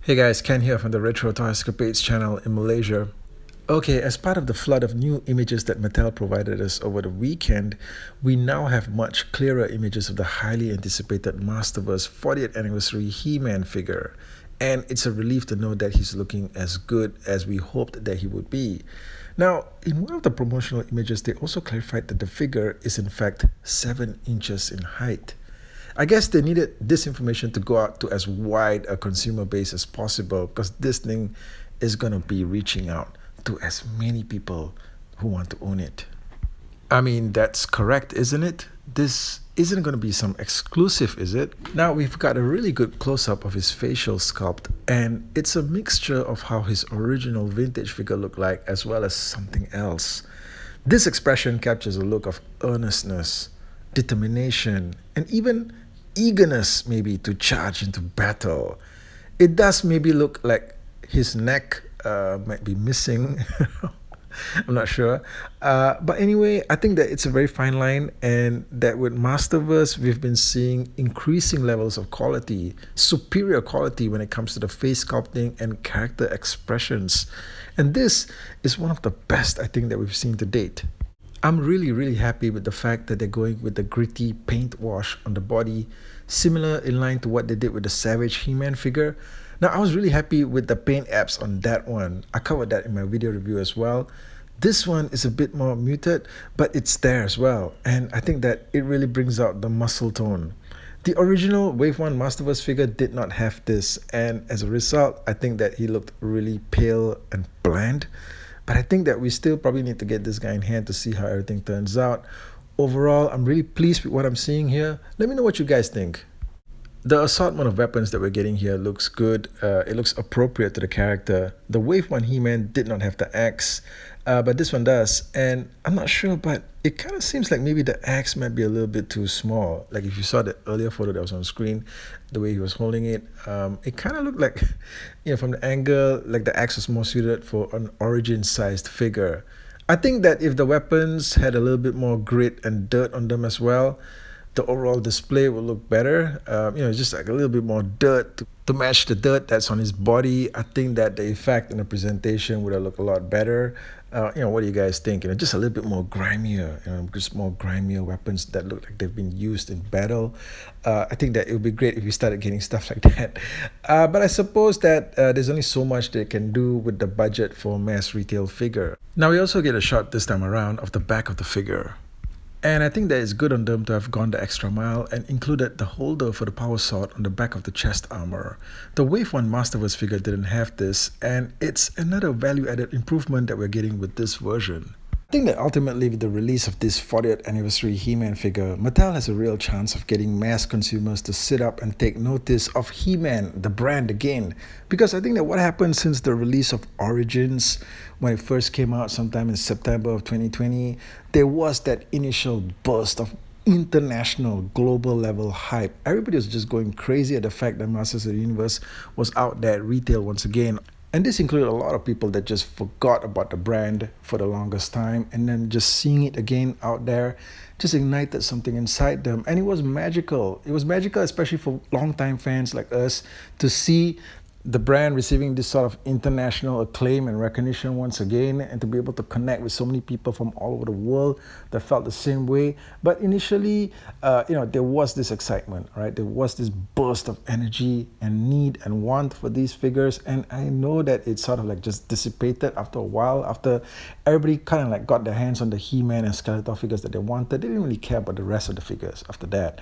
Hey guys, Ken here from the Retro Toy Escapades channel in Malaysia. Okay, as part of the flood of new images that Mattel provided us over the weekend, we now have much clearer images of the highly anticipated Masterverse 40th anniversary He-Man figure. And it's a relief to know that he's looking as good as we hoped that he would be. Now, in one of the promotional images, they also clarified that the figure is in fact 7 inches in height. I guess they needed this information to go out to as wide a consumer base as possible because this thing is going to be reaching out to as many people who want to own it. I mean, that's correct, isn't it? This isn't going to be some exclusive, is it? Now, we've got a really good close-up of his facial sculpt, and it's a mixture of how his original vintage figure looked like as well as something else. This expression captures a look of earnestness, determination, and even eagerness maybe to charge into battle. It does maybe look like his neck might be missing. I'm not sure. But anyway, I think that it's a very fine line, and that with Masterverse, we've been seeing increasing levels of quality, superior quality when it comes to the face sculpting and character expressions. And this is one of the best I think that we've seen to date. I'm really happy with the fact that they're going with the gritty paint wash on the body, similar in line to what they did with the Savage He-Man figure. Now, I was really happy with the paint apps on that one. I covered that in my video review as well. This one is a bit more muted, but it's there as well. And I think that it really brings out the muscle tone. The original Wave 1 Masterverse figure did not have this, and as a result, I think that he looked really pale and bland. But I think that we still probably need to get this guy in hand to see how everything turns out. Overall, I'm really pleased with what I'm seeing here. Let me know what you guys think. The assortment of weapons that we're getting here looks good. It looks appropriate to the character. The Wave 1 He-Man did not have the axe, but this one does. And I'm not sure, but it kind of seems like maybe the axe might be a little bit too small. Like if you saw the earlier photo that was on screen, the way he was holding it, it kind of looked like, from the angle, like the axe was more suited for an origin-sized figure. I think that if the weapons had a little bit more grit and dirt on them as well, the overall display will look better. Just like a little bit more dirt to match the dirt that's on his body. I think that the effect and the presentation would have looked a lot better. What do you guys think? Just a little bit more grimier, just more grimier weapons that look like they've been used in battle. I think that it would be great if we started getting stuff like that. But I suppose that there's only so much they can do with the budget for a mass retail figure. Now we also get a shot this time around of the back of the figure. And I think that it's good on them to have gone the extra mile and included the holder for the power sword on the back of the chest armor. The Wave 1 Masterverse figure didn't have this, and it's another value-added improvement that we're getting with this version. I think that ultimately with the release of this 40th anniversary He-Man figure, Mattel has a real chance of getting mass consumers to sit up and take notice of He-Man, the brand again. Because I think that what happened since the release of Origins, when it first came out sometime in September of 2020, there was that initial burst of international, global level hype. Everybody was just going crazy at the fact that Masters of the Universe was out there at retail once again. And this included a lot of people that just forgot about the brand for the longest time, and then just seeing it again out there just ignited something inside them. And it was magical. It was magical, especially for longtime fans like us, to see the brand receiving this sort of international acclaim and recognition once again, and to be able to connect with so many people from all over the world that felt the same way. But initially, there was this excitement, right? There was this burst of energy and need and want for these figures. And I know that it sort of like just dissipated after a while, after everybody kind of like got their hands on the He-Man and Skeletor figures that they wanted. They didn't really care about the rest of the figures after that,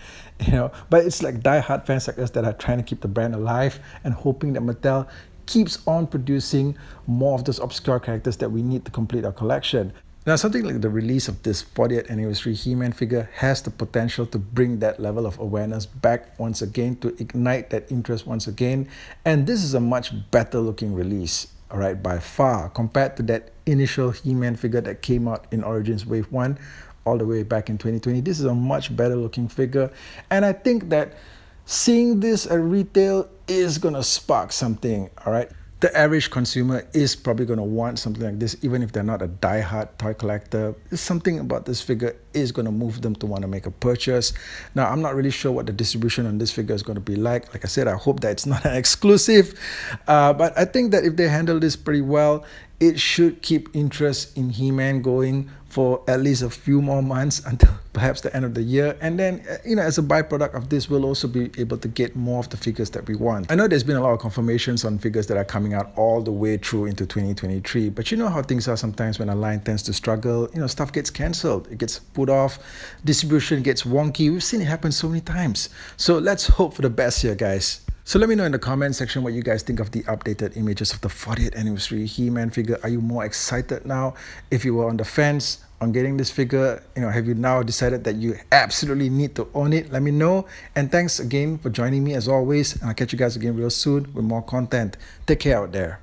But it's like die-hard fans like us that are trying to keep the brand alive and hoping that Mattel keeps on producing more of those obscure characters that we need to complete our collection. Now, something like the release of this 40th anniversary He-Man figure has the potential to bring that level of awareness back once again, to ignite that interest once again. And this is a much better looking release, all right, by far, compared to that initial He-Man figure that came out in Origins Wave 1 all the way back in 2020. This is a much better looking figure. And I think that seeing this at retail is going to spark something, all right? The average consumer is probably going to want something like this, even if they're not a die-hard toy collector. Something about this figure is going to move them to want to make a purchase. Now, I'm not really sure what the distribution on this figure is going to be like. Like I said, I hope that it's not an exclusive, but I think that if they handle this pretty well, it should keep interest in He-Man going for at least a few more months until perhaps the end of the year. And then, as a byproduct of this, we'll also be able to get more of the figures that we want. I know there's been a lot of confirmations on figures that are coming out all the way through into 2023, but you know how things are sometimes when a line tends to struggle. Stuff gets cancelled, it gets put off, distribution gets wonky. We've seen it happen so many times. So let's hope for the best here, guys. So let me know in the comment section what you guys think of the updated images of the 40th anniversary He-Man figure. Are you more excited now? If you were on the fence on getting this figure, have you now decided that you absolutely need to own it? Let me know. And thanks again for joining me as always. And I'll catch you guys again real soon with more content. Take care out there.